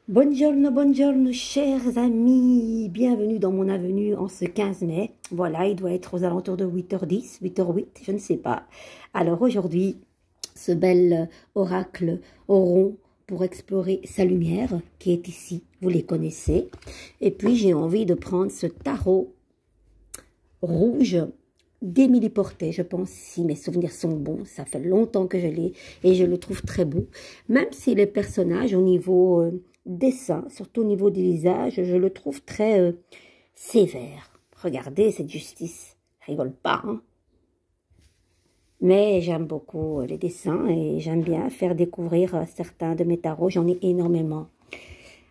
Buongiorno, buongiorno, chers amis. Bienvenue dans mon avenue en ce 15 mai. Voilà, il doit être aux alentours de 8h10, 8h08, je ne sais pas. Alors aujourd'hui, ce bel oracle rond pour explorer sa lumière qui est ici, vous les connaissez. Et puis j'ai envie de prendre ce tarot rouge d'Émilie Portet, je pense, si mes souvenirs sont bons, ça fait longtemps que je l'ai et je le trouve très beau. Même si les personnages au niveau dessin, surtout au niveau du visage, je le trouve très sévère. Regardez cette justice, rigole pas, hein. Mais j'aime beaucoup les dessins et j'aime bien faire découvrir certains de mes tarots, j'en ai énormément.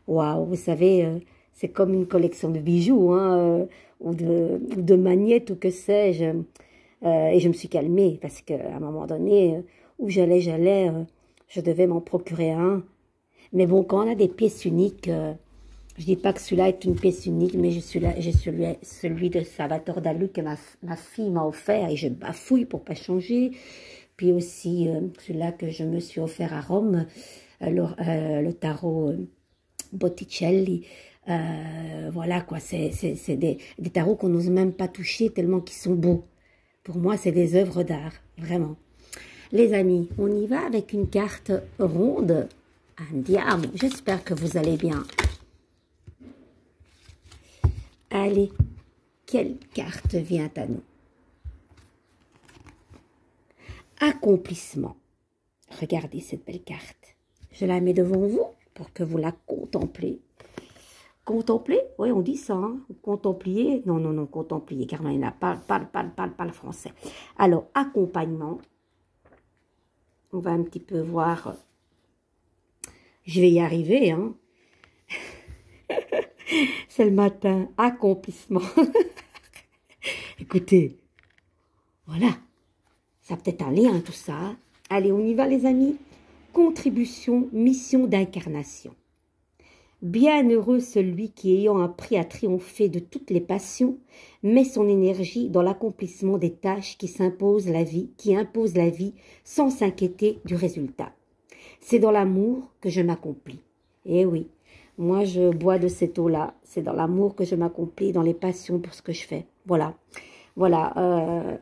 Waouh, vous savez, c'est comme une collection de bijoux, hein, ou de magnettes ou que sais-je. Et je me suis calmée parce qu'à un moment donné, où j'allais, je devais m'en procurer un. Mais bon, quand on a des pièces uniques, je dis pas que celui-là est une pièce unique, mais j'ai celui de Salvatore Dali que ma fille m'a offert et je bafouille pour pas changer. Puis aussi celui-là que je me suis offert à Rome, le tarot Botticelli. Voilà quoi, c'est des tarots qu'on n'ose même pas toucher tellement qu'ils sont beaux. Pour moi, c'est des œuvres d'art, vraiment. Les amis, on y va avec une carte ronde. Andiamo, j'espère que vous allez bien. Allez, quelle carte vient à nous? Accomplissement. Regardez cette belle carte. Je la mets devant vous pour que vous la contemplez. Contempler, oui, on dit ça, hein? Contemplier, non, non, non, contemplier, car il n'a pas le français. Alors, accompagnement, on va un petit peu voir, je vais y arriver, hein. C'est le matin, accomplissement. Écoutez, voilà, ça a peut-être un lien, tout ça. Allez, on y va, les amis. Contribution, mission d'incarnation. Bienheureux celui qui, ayant appris à triompher de toutes les passions, met son énergie dans l'accomplissement des tâches qui imposent la vie sans s'inquiéter du résultat. C'est dans l'amour que je m'accomplis. Eh oui, moi je bois de cette eau-là. C'est dans l'amour que je m'accomplis, dans les passions pour ce que je fais. Voilà, voilà.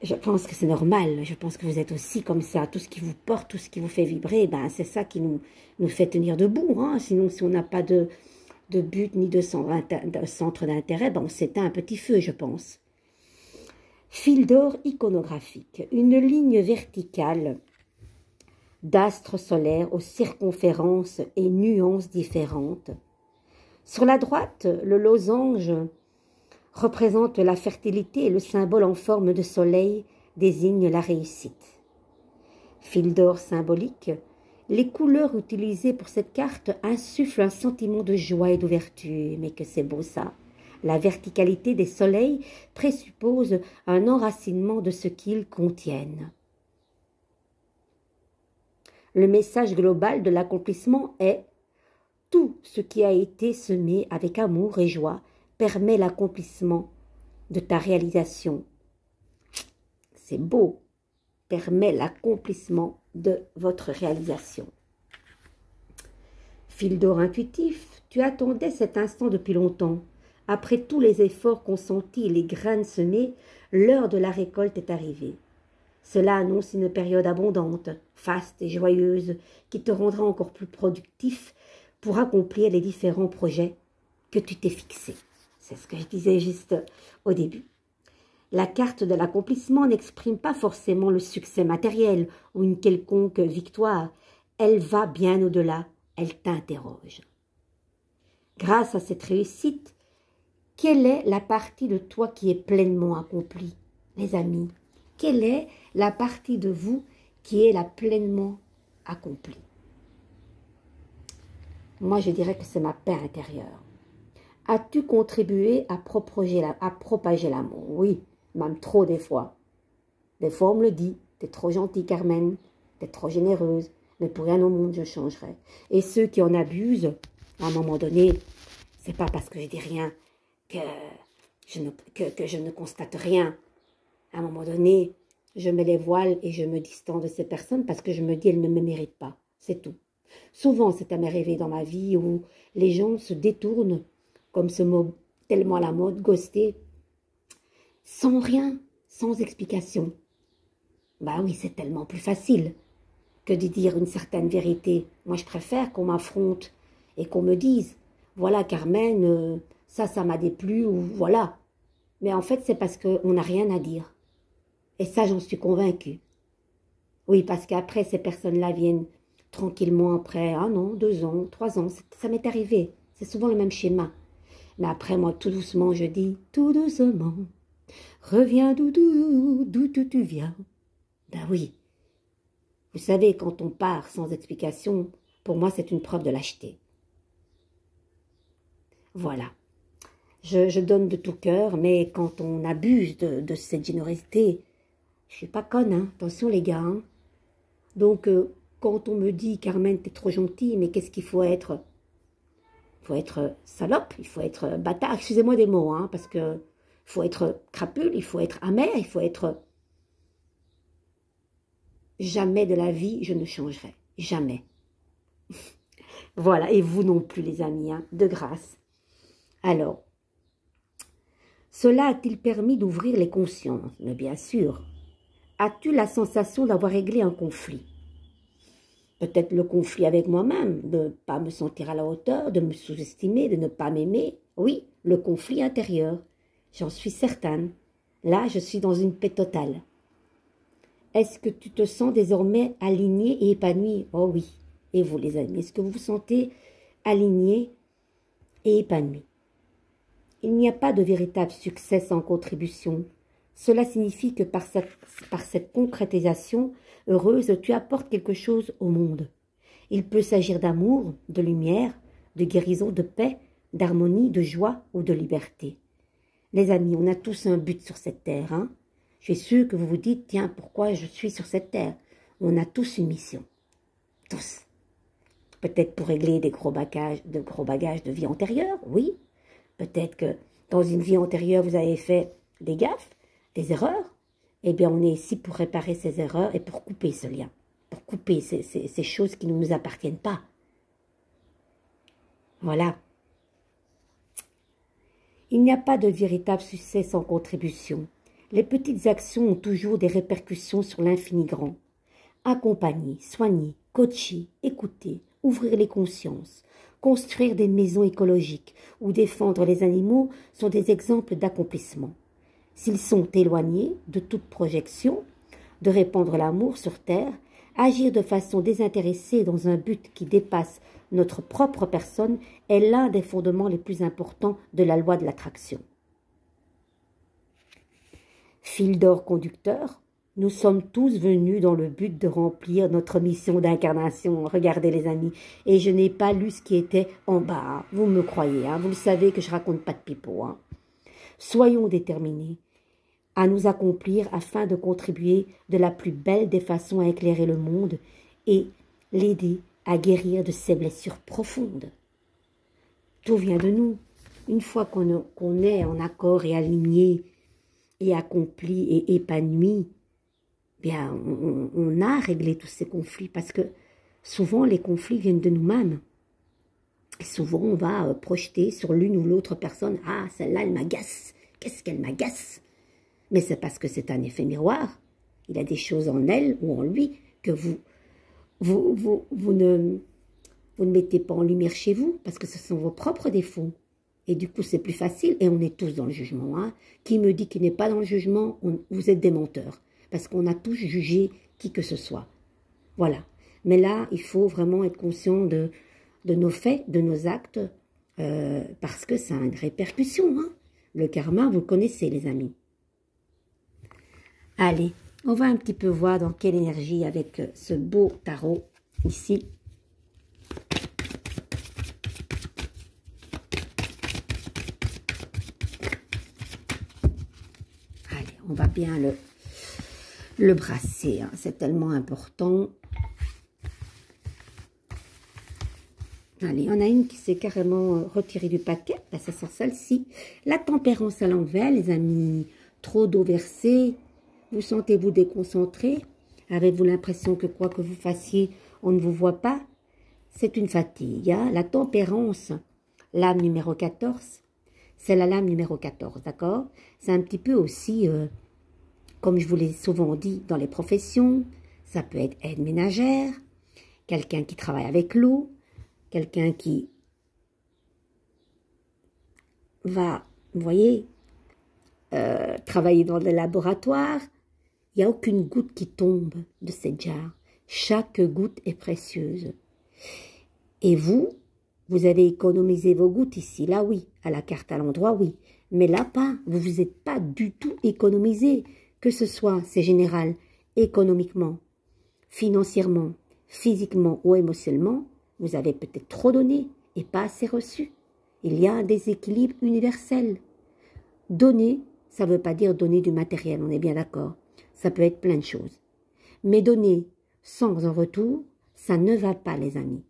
Je pense que c'est normal, je pense que vous êtes aussi comme ça, tout ce qui vous porte, tout ce qui vous fait vibrer, ben c'est ça qui nous fait tenir debout, hein. Sinon si on n'a pas de but ni de centre d'intérêt, ben on s'éteint un petit feu, je pense. Fil d'or iconographique, une ligne verticale d'astres solaires aux circonférences et nuances différentes. Sur la droite, le losange représente la fertilité et le symbole en forme de soleil désigne la réussite. Fil d'or symbolique, les couleurs utilisées pour cette carte insufflent un sentiment de joie et d'ouverture. Mais que c'est beau ça! La verticalité des soleils présuppose un enracinement de ce qu'ils contiennent. Le message global de l'accomplissement est « Tout ce qui a été semé avec amour et joie permet l'accomplissement de ta réalisation. » C'est beau. Permet l'accomplissement de votre réalisation. Fil d'or intuitif, tu attendais cet instant depuis longtemps. Après tous les efforts consentis et les graines semées, l'heure de la récolte est arrivée. Cela annonce une période abondante, faste et joyeuse, qui te rendra encore plus productif pour accomplir les différents projets que tu t'es fixés. C'est ce que je disais juste au début. La carte de l'accomplissement n'exprime pas forcément le succès matériel ou une quelconque victoire. Elle va bien au-delà, elle t'interroge. Grâce à cette réussite, quelle est la partie de toi qui est pleinement accomplie, les amis? Quelle est la partie de vous qui est la pleinement accomplie? Moi, je dirais que c'est ma paix intérieure. As-tu contribué à propager l'amour? Oui, même trop des fois. Des fois, on me le dit, t'es trop gentille, Carmen, t'es trop généreuse, mais pour rien au monde, je changerai. Et ceux qui en abusent, à un moment donné, c'est pas parce que je dis rien que je ne constate rien. À un moment donné, je mets les voiles et je me distance de ces personnes parce que je me dis, elles ne me méritent pas. C'est tout. Souvent, c'est à m'arrivé dans ma vie où les gens se détournent, comme ce mot tellement à la mode, ghoster, sans rien, sans explication. Bah oui, c'est tellement plus facile que de dire une certaine vérité. Moi, je préfère qu'on m'affronte et qu'on me dise, voilà Carmen, ça m'a déplu, ou voilà. Mais en fait, c'est parce qu'on n'a rien à dire. Et ça, j'en suis convaincue. Oui, parce qu'après, ces personnes-là viennent tranquillement après 1 an, 2 ans, 3 ans. Ça m'est arrivé. C'est souvent le même schéma. Mais après, moi, tout doucement, je dis, tout doucement, reviens d'où tu viens. Ben oui. Vous savez, quand on part sans explication, pour moi, c'est une preuve de lâcheté. Voilà. Je donne de tout cœur, mais quand on abuse de cette générosité, je suis pas conne, hein. Attention les gars. Hein. Donc, quand on me dit, Carmen, t'es trop gentille, mais qu'est-ce qu'il faut être? Il faut être salope, il faut être bâtard. Excusez-moi des mots, hein, parce que il faut être crapule, il faut être amer, il faut être... Jamais de la vie, je ne changerai. Jamais. Voilà, et vous non plus, les amis, hein, de grâce. Alors, cela a-t-il permis d'ouvrir les consciences? Mais bien sûr. As-tu la sensation d'avoir réglé un conflit? Peut-être le conflit avec moi-même, de ne pas me sentir à la hauteur, de me sous-estimer, de ne pas m'aimer. Oui, le conflit intérieur, j'en suis certaine. Là, je suis dans une paix totale. Est-ce que tu te sens désormais aligné et épanoui? Oh oui. Et vous, les amis, est-ce que vous vous sentez aligné et épanoui? Il n'y a pas de véritable succès sans contribution. Cela signifie que par cette concrétisation heureuse, tu apportes quelque chose au monde. Il peut s'agir d'amour, de lumière, de guérison, de paix, d'harmonie, de joie ou de liberté. Les amis, on a tous un but sur cette terre. Hein? Je suis sûre que vous vous dites, tiens, pourquoi je suis sur cette terre? On a tous une mission. Tous. Peut-être pour régler des gros bagages de vie antérieure, oui. Peut-être que dans une vie antérieure, vous avez fait des gaffes, des erreurs. Eh bien, on est ici pour réparer ces erreurs et pour couper ce lien. Pour couper ces choses qui ne nous appartiennent pas. Voilà. Il n'y a pas de véritable succès sans contribution. Les petites actions ont toujours des répercussions sur l'infini grand. Accompagner, soigner, coacher, écouter, ouvrir les consciences, construire des maisons écologiques ou défendre les animaux sont des exemples d'accomplissement. S'ils sont éloignés de toute projection, de répandre l'amour sur terre, agir de façon désintéressée dans un but qui dépasse notre propre personne est l'un des fondements les plus importants de la loi de l'attraction. Fil d'or conducteur, nous sommes tous venus dans le but de remplir notre mission d'incarnation. Regardez les amis, et je n'ai pas lu ce qui était en bas. Vous me croyez, hein, vous le savez que je raconte pas de pipeau. Hein. Soyons déterminés à nous accomplir afin de contribuer de la plus belle des façons à éclairer le monde et l'aider à guérir de ses blessures profondes. Tout vient de nous. Une fois qu'on est en accord et aligné et accompli et épanoui, bien, on a réglé tous ces conflits parce que souvent les conflits viennent de nous-mêmes. Et souvent on va projeter sur l'une ou l'autre personne, ah celle-là elle m'agace, qu'est-ce qu'elle m'agace? Mais c'est parce que c'est un effet miroir. Il y a des choses en elle ou en lui que vous ne mettez pas en lumière chez vous parce que ce sont vos propres défauts. Et du coup, c'est plus facile et on est tous dans le jugement. Hein. Qui me dit qu'il n'est pas dans le jugement, vous êtes des menteurs. Parce qu'on a tous jugé qui que ce soit. Voilà. Mais là, il faut vraiment être conscient de nos faits, de nos actes, parce que ça a une répercussion. Hein. Le karma, vous le connaissez, les amis. Allez, on va un petit peu voir dans quelle énergie avec ce beau tarot ici. Allez, on va bien le brasser, hein. C'est tellement important. Allez, il y en a une qui s'est carrément retirée du paquet. Ben, ça sent celle-ci. La tempérance à l'envers, les amis. Trop d'eau versée. Vous sentez-vous déconcentré? Avez-vous l'impression que quoi que vous fassiez, on ne vous voit pas? c'est une fatigue. Hein. La tempérance, lame numéro 14, c'est la lame numéro 14, d'accord? C'est un petit peu aussi, comme je vous l'ai souvent dit, dans les professions, ça peut être aide ménagère, quelqu'un qui travaille avec l'eau, quelqu'un qui va, vous voyez, travailler dans le laboratoire. Il n'y a aucune goutte qui tombe de cette jarre. Chaque goutte est précieuse. Et vous avez économisé vos gouttes ici, là oui, à la carte à l'endroit, oui. Mais là pas, vous vous êtes pas du tout économisé, que ce soit, c'est général, économiquement, financièrement, physiquement ou émotionnellement, vous avez peut-être trop donné et pas assez reçu. Il y a un déséquilibre universel. Donner, ça ne veut pas dire donner du matériel, on est bien d'accord. Ça peut être plein de choses. Mais donner sans un retour, ça ne va pas, les amis.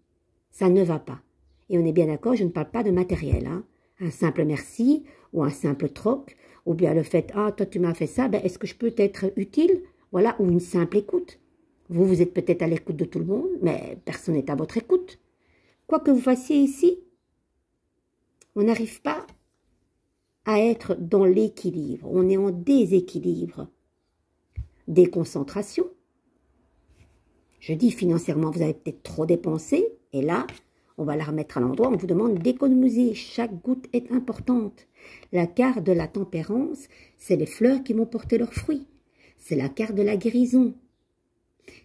Ça ne va pas. Et on est bien d'accord, je ne parle pas de matériel. Hein. Un simple merci ou un simple troc, ou bien le fait « Ah, toi tu m'as fait ça, ben, est-ce que je peux t'être utile ?» Voilà, ou une simple écoute. Vous, vous êtes peut-être à l'écoute de tout le monde, mais personne n'est à votre écoute. Quoi que vous fassiez ici, on n'arrive pas à être dans l'équilibre. On est en déséquilibre. Déconcentration. Je dis financièrement, vous avez peut-être trop dépensé, et là, on va la remettre à l'endroit, on vous demande d'économiser. Chaque goutte est importante. La carte de la tempérance, c'est les fleurs qui vont porter leurs fruits. C'est la carte de la guérison.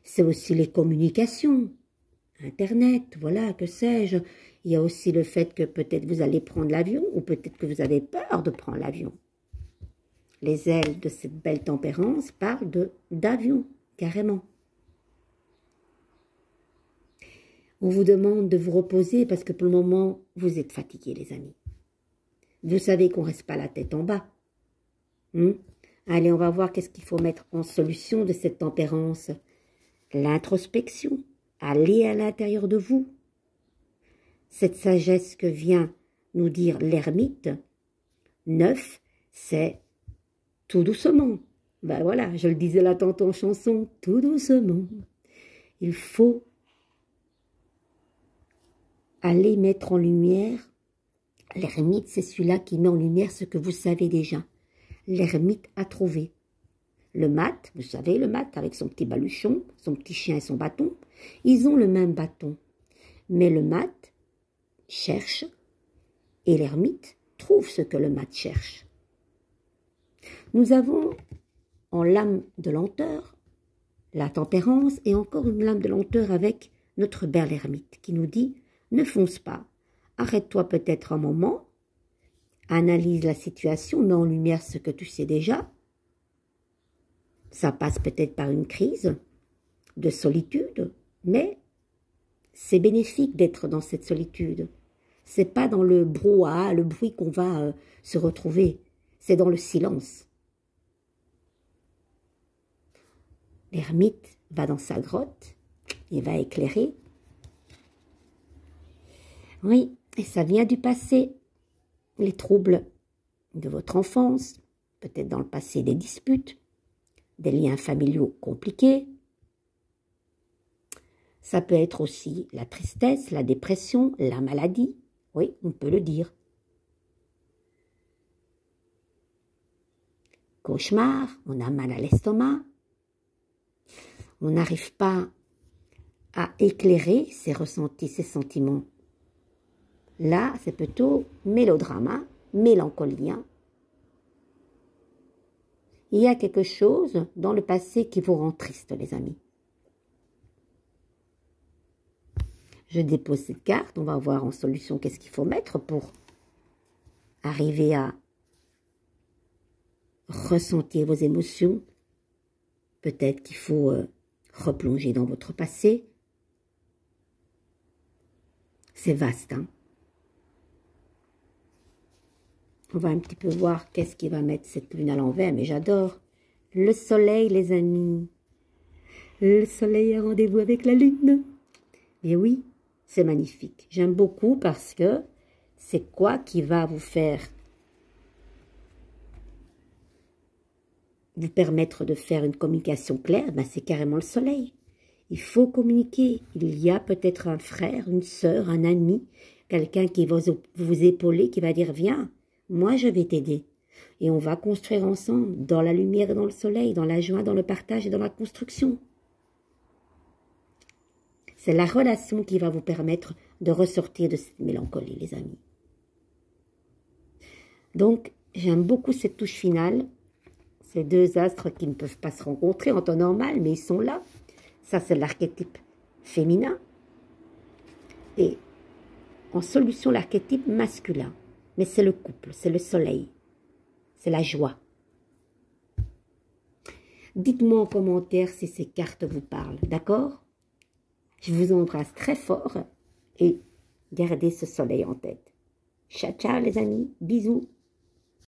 C'est aussi les communications. Internet, voilà, que sais-je. Il y a aussi le fait que peut-être vous allez prendre l'avion, ou peut-être que vous avez peur de prendre l'avion. Les ailes de cette belle tempérance parlent d'avion, carrément. On vous demande de vous reposer parce que pour le moment, vous êtes fatigués, les amis. Vous savez qu'on ne reste pas la tête en bas. Allez, on va voir qu'est-ce qu'il faut mettre en solution de cette tempérance. L'introspection. Allez à l'intérieur de vous. Cette sagesse que vient nous dire l'ermite, 9, c'est tout doucement. Ben voilà, je le disais là tantôt en chanson, tout doucement. Il faut aller mettre en lumière. L'ermite, c'est celui-là qui met en lumière ce que vous savez déjà. L'ermite a trouvé. Le mat, vous savez, le mat avec son petit baluchon, son petit chien et son bâton, ils ont le même bâton. Mais le mat cherche et l'ermite trouve ce que le mat cherche. Nous avons en lame de lenteur la tempérance et encore une lame de lenteur avec notre belle ermite qui nous dit « Ne fonce pas, arrête-toi peut-être un moment, analyse la situation, mets en lumière ce que tu sais déjà. » Ça passe peut-être par une crise de solitude, mais c'est bénéfique d'être dans cette solitude. C'est pas dans le brouhaha, le bruit qu'on va se retrouver, c'est dans le silence. L'ermite va dans sa grotte, il va éclairer. Oui, et ça vient du passé, les troubles de votre enfance, peut-être dans le passé des disputes, des liens familiaux compliqués. Ça peut être aussi la tristesse, la dépression, la maladie. Oui, on peut le dire. Cauchemar, on a mal à l'estomac. On n'arrive pas à éclairer ses ressentis, ses sentiments. Là, c'est plutôt mélodrama, mélancolien. Il y a quelque chose dans le passé qui vous rend triste, les amis. Je dépose cette carte, on va voir en solution qu'est-ce qu'il faut mettre pour arriver à ressentir vos émotions. Peut-être qu'il faut replonger dans votre passé. C'est vaste, hein. On va un petit peu voir qu'est-ce qui va mettre cette lune à l'envers, mais j'adore. Le soleil, les amis. Le soleil a rendez-vous avec la lune. Et oui, c'est magnifique. J'aime beaucoup parce que c'est quoi qui va vous permettre de faire une communication claire? Ben, c'est carrément le soleil. Il faut communiquer. Il y a peut-être un frère, une sœur, un ami, quelqu'un qui va vous épauler, qui va dire, viens, moi je vais t'aider. Et on va construire ensemble, dans la lumière et dans le soleil, dans la joie, dans le partage et dans la construction. C'est la relation qui va vous permettre de ressortir de cette mélancolie, les amis. Donc, j'aime beaucoup cette touche finale. Ces deux astres qui ne peuvent pas se rencontrer en temps normal, mais ils sont là. Ça, c'est l'archétype féminin. Et en solution, l'archétype masculin. Mais c'est le couple, c'est le soleil. C'est la joie. Dites-moi en commentaire si ces cartes vous parlent, d'accord? Je vous embrasse très fort et gardez ce soleil en tête. Ciao, ciao les amis, bisous.